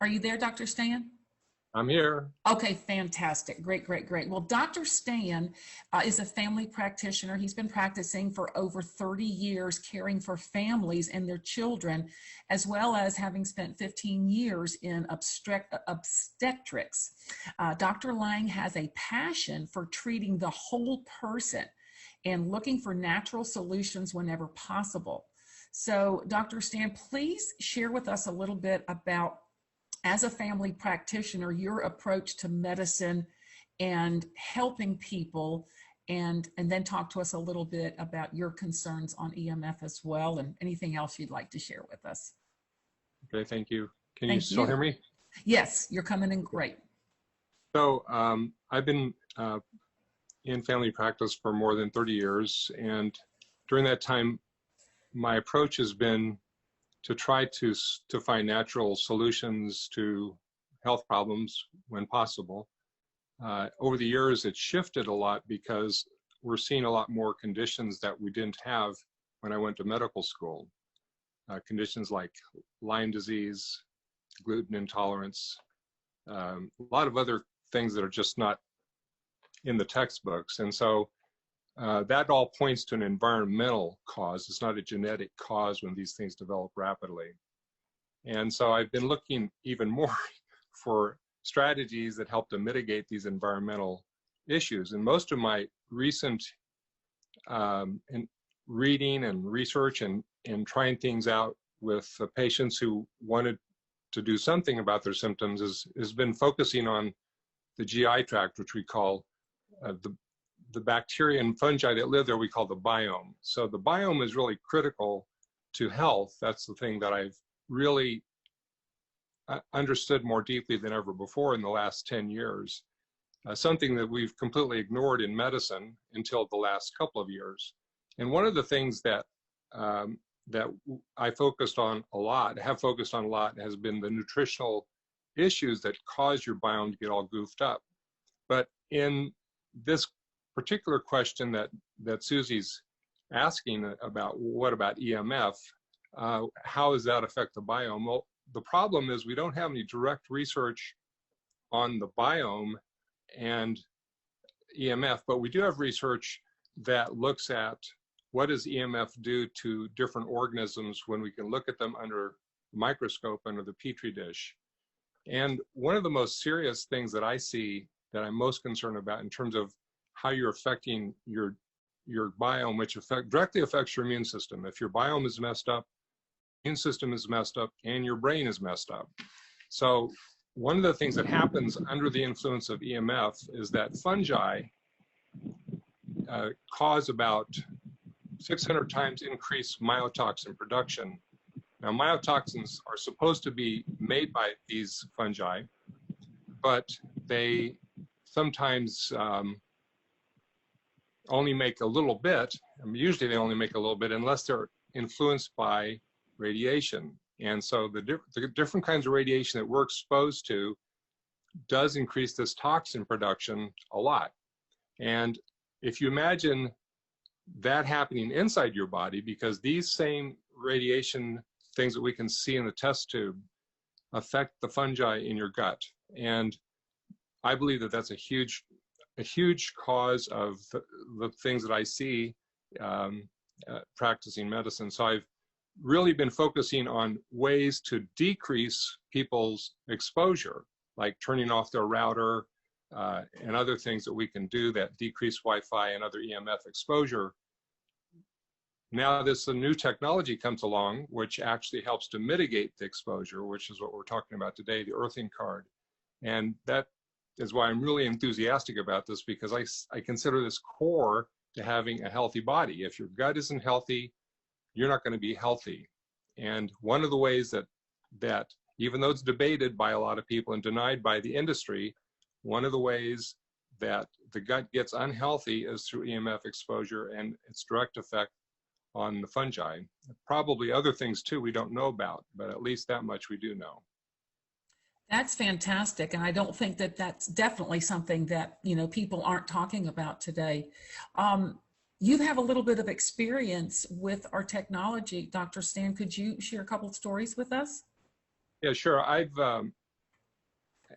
Are you there, Dr. Stan? I'm here. Okay, fantastic. Great, great, great. Well, Dr. Stan is a family practitioner. He's been practicing for over 30 years, caring for families and their children, as well as having spent 15 years in obstetrics. Dr. Lang has a passion for treating the whole person and looking for natural solutions whenever possible. So, Dr. Stan, please share with us a little bit about, as a family practitioner, your approach to medicine and helping people, and then talk to us a little bit about your concerns on EMF as well, and anything else you'd like to share with us. Okay, thank you. Can you still hear me? Yes, you're coming in great. So I've been in family practice for more than 30 years, and during that time, my approach has been to try to find natural solutions to health problems when possible. Over the years, it's shifted a lot because we're seeing a lot more conditions that we didn't have when I went to medical school. Conditions like Lyme disease, gluten intolerance, a lot of other things that are just not in the textbooks. And so that all points to an environmental cause. It's not a genetic cause when these things develop rapidly. And so I've been looking even more for strategies that help to mitigate these environmental issues. And most of my recent reading and research and trying things out with patients who wanted to do something about their symptoms has been focusing on the GI tract, which we call the bacteria and fungi that live there, we call the biome. So the biome is really critical to health. That's the thing that I've really understood more deeply than ever before in the last 10 years. Something that we've completely ignored in medicine until the last couple of years. And one of the things that that I focused on a lot, has been the nutritional issues that cause your biome to get all goofed up. But in this particular question that Susie's asking about, what about EMF? How does that affect the biome? Well, the problem is we don't have any direct research on the biome and EMF, but we do have research that looks at what does EMF do to different organisms when we can look at them under a microscope under the Petri dish. And one of the most serious things that I see that I'm most concerned about in terms of how you're affecting your biome, which directly affects your immune system. If your biome is messed up, immune system is messed up, and your brain is messed up. So one of the things that happens under the influence of EMF is that fungi cause about 600 times increased myotoxin production. Now, myotoxins are supposed to be made by these fungi, but they sometimes only make a little bit. Usually they only make a little bit unless they're influenced by radiation. And so the different kinds of radiation that we're exposed to does increase this toxin production a lot. And if you imagine that happening inside your body, because these same radiation things that we can see in the test tube affect the fungi in your gut. And I believe that that's a huge cause of the things that I see practicing medicine. So I've really been focusing on ways to decrease people's exposure, like turning off their router and other things that we can do that decrease Wi-Fi and other EMF exposure. Now this new technology comes along, which actually helps to mitigate the exposure, which is what we're talking about today, the earthing card. And that is why I'm really enthusiastic about this, because I consider this core to having a healthy body. If your gut isn't healthy, you're not going to be healthy. And one of the ways that even though it's debated by a lot of people and denied by the industry, one of the ways that the gut gets unhealthy is through EMF exposure and its direct effect on the fungi. Probably other things too we don't know about, but at least that much we do know. That's fantastic, and I don't think that that's definitely something that people aren't talking about today. You have a little bit of experience with our technology, Dr. Stan. Could you share a couple of stories with us? Yeah, sure. I've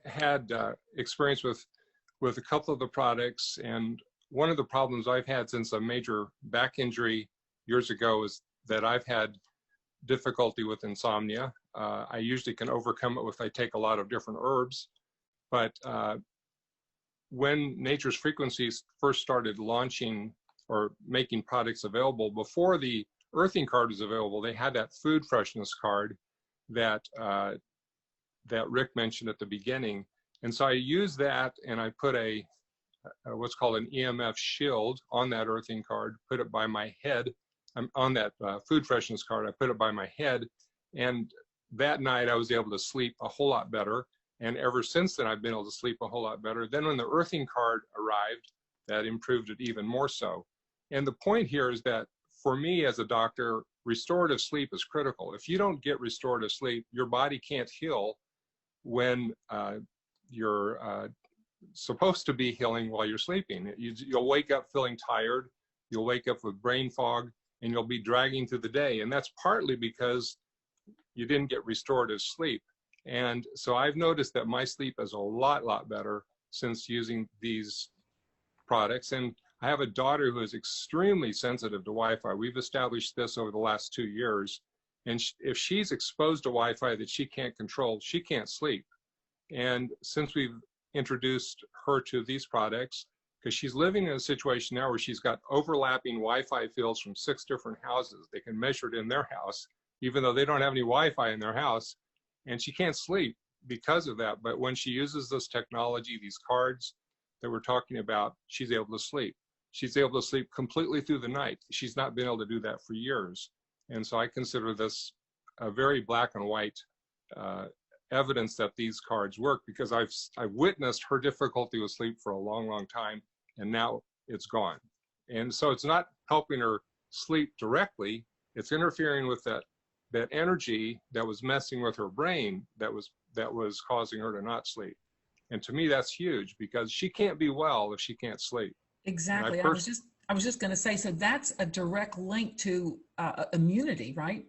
had experience with a couple of the products, and one of the problems I've had since a major back injury years ago is that I've had difficulty with insomnia. I usually can overcome it if I take a lot of different herbs, but when Nature's Frequencies first started launching or making products available, before the earthing card was available, they had that food freshness card that that Rick mentioned at the beginning. And so I used that, and I put a what's called an EMF Shield on that earthing card, put it by my head. On that food freshness card, I put it by my head, and that night I was able to sleep a whole lot better. And ever since then, I've been able to sleep a whole lot better. Then when the earthing card arrived, that improved it even more so. And the point here is that for me as a doctor, restorative sleep is critical. If you don't get restorative sleep, your body can't heal when you're supposed to be healing while you're sleeping. You'll wake up feeling tired, you'll wake up with brain fog, and you'll be dragging through the day. And that's partly because you didn't get restorative sleep. And so I've noticed that my sleep is a lot better since using these products. And I have a daughter who is extremely sensitive to Wi-Fi. We've established this over the last 2 years. And if she's exposed to Wi-Fi that she can't control, she can't sleep. And since we've introduced her to these products, because she's living in a situation now where she's got overlapping Wi-Fi fields from 6 different houses. They can measure it in their house, even though they don't have any Wi-Fi in their house. And she can't sleep because of that. But when she uses this technology, these cards that we're talking about, she's able to sleep. She's able to sleep completely through the night. She's not been able to do that for years. And so I consider this a very black and white evidence that these cards work, because I've witnessed her difficulty with sleep for a long time, and now it's gone. And so it's not helping her sleep directly, it's interfering with that energy that was messing with her brain that was causing her to not sleep. And to me, that's huge, because she can't be well if she can't sleep. Exactly. I was just going to say, so that's a direct link to immunity, right?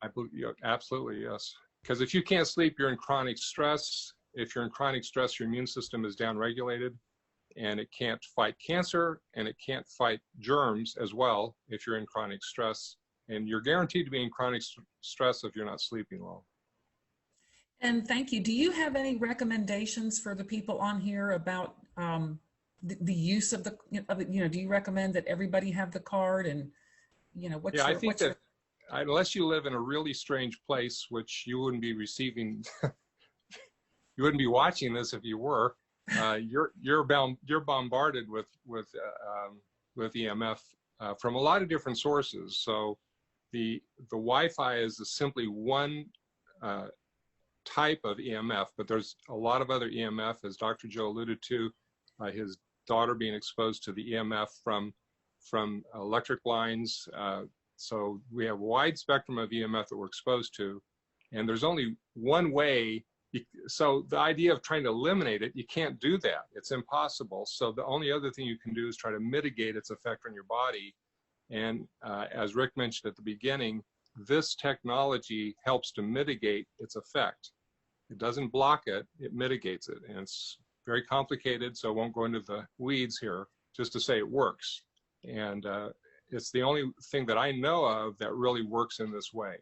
I believe, absolutely, yes. Because if you can't sleep, you're in chronic stress. If you're in chronic stress, your immune system is downregulated, and it can't fight cancer, and it can't fight germs as well if you're in chronic stress. And you're guaranteed to be in chronic stress if you're not sleeping well. And thank you. Do you have any recommendations for the people on here about the use of the, do you recommend that everybody have the card? And, what's I think that unless you live in a really strange place, which you wouldn't be receiving, you wouldn't be watching this if you were, you're bombarded with EMF from a lot of different sources. So the Wi-Fi is simply one type of EMF, but there's a lot of other EMF, as Dr. Joe alluded to, his daughter being exposed to the EMF from electric lines. So we have a wide spectrum of EMF that we're exposed to, and there's only one way. So the idea of trying to eliminate it, you can't do that. It's impossible. So the only other thing you can do is try to mitigate its effect on your body. And as Rick mentioned at the beginning, this technology helps to mitigate its effect. It doesn't block it, it mitigates it. And it's very complicated, so I won't go into the weeds here, just to say it works. And it's the only thing that I know of that really works in this way.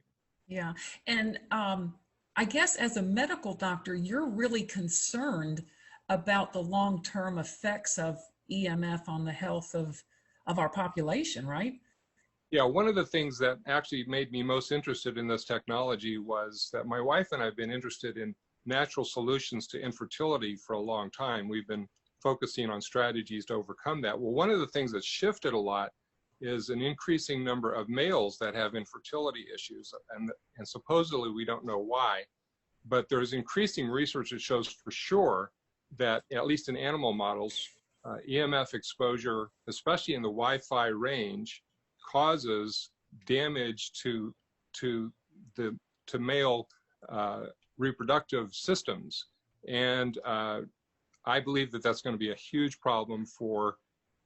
Yeah. And I guess as a medical doctor, you're really concerned about the long-term effects of EMF on the health of our population, right? Yeah, one of the things that actually made me most interested in this technology was that my wife and I have been interested in natural solutions to infertility for a long time. We've been focusing on strategies to overcome that. Well, one of the things that's shifted a lot is an increasing number of males that have infertility issues, and supposedly we don't know why, but there's increasing research that shows for sure that, at least in animal models, EMF exposure, especially in the Wi-Fi range, causes damage to male reproductive systems. And I believe that that's going to be a huge problem for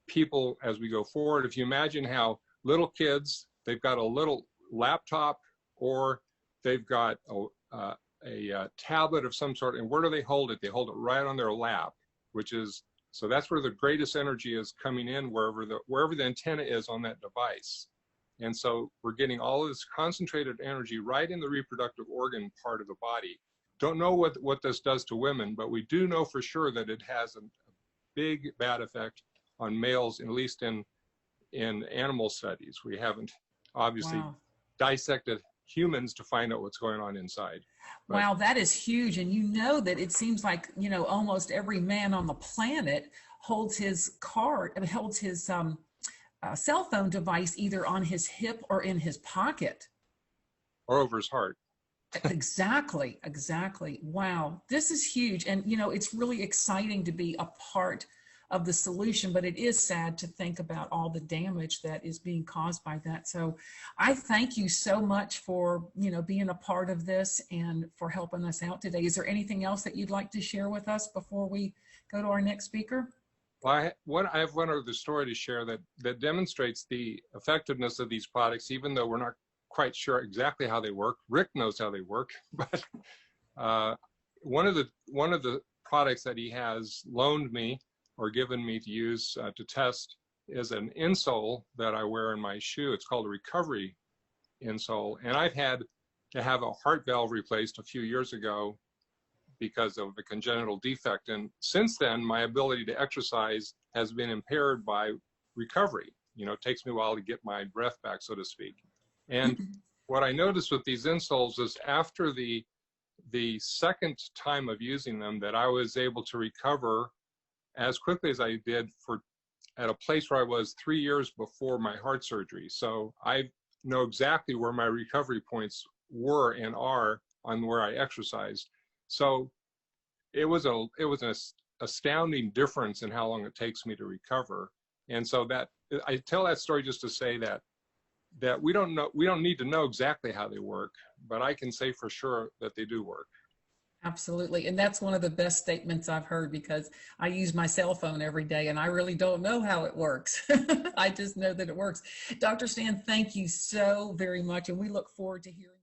people as we go forward. If you imagine how little kids, they've got a little laptop, or they've got tablet of some sort. And where do they hold it? They hold it right on their lap, which is, so that's where the greatest energy is coming in, wherever the antenna is on that device. And so we're getting all of this concentrated energy right in the reproductive organ part of the body. Don't know what this does to women, but we do know for sure that it has a big bad effect on males, at least in animal studies. We haven't obviously dissected humans to find out what's going on inside. But, wow, that is huge. And you know that it seems like, you know, almost every man on the planet holds his cell phone device either on his hip or in his pocket. or over his heart. Exactly, exactly. Wow, this is huge. And, you know, it's really exciting to be a part of the solution, but it is sad to think about all the damage that is being caused by that. So I thank you so much for, you know, being a part of this and for helping us out today. Is there anything else that you'd like to share with us before we go to our next speaker? Well, I have one other story to share that demonstrates the effectiveness of these products, even though we're not quite sure exactly how they work. Rick knows how they work, but one of the products that he has loaned me or given me to use to test is an insole that I wear in my shoe. It's called a recovery insole, and I've had to have a heart valve replaced a few years ago because of a congenital defect, and since then my ability to exercise has been impaired by recovery. You know, it takes me a while to get my breath back, so to speak. And what I noticed with these insoles is after the second time of using them, that I was able to recover as quickly as I did at a place where I was 3 years before my heart surgery. So I know exactly where my recovery points were and are on where I exercised. So it was an astounding difference in how long it takes me to recover. And so that I tell that story just to say that we don't need to know exactly how they work, but I can say for sure that they do work. Absolutely. And that's one of the best statements I've heard, because I use my cell phone every day and I really don't know how it works. I just know that it works. Dr. Stan, thank you so very much. And we look forward to hearing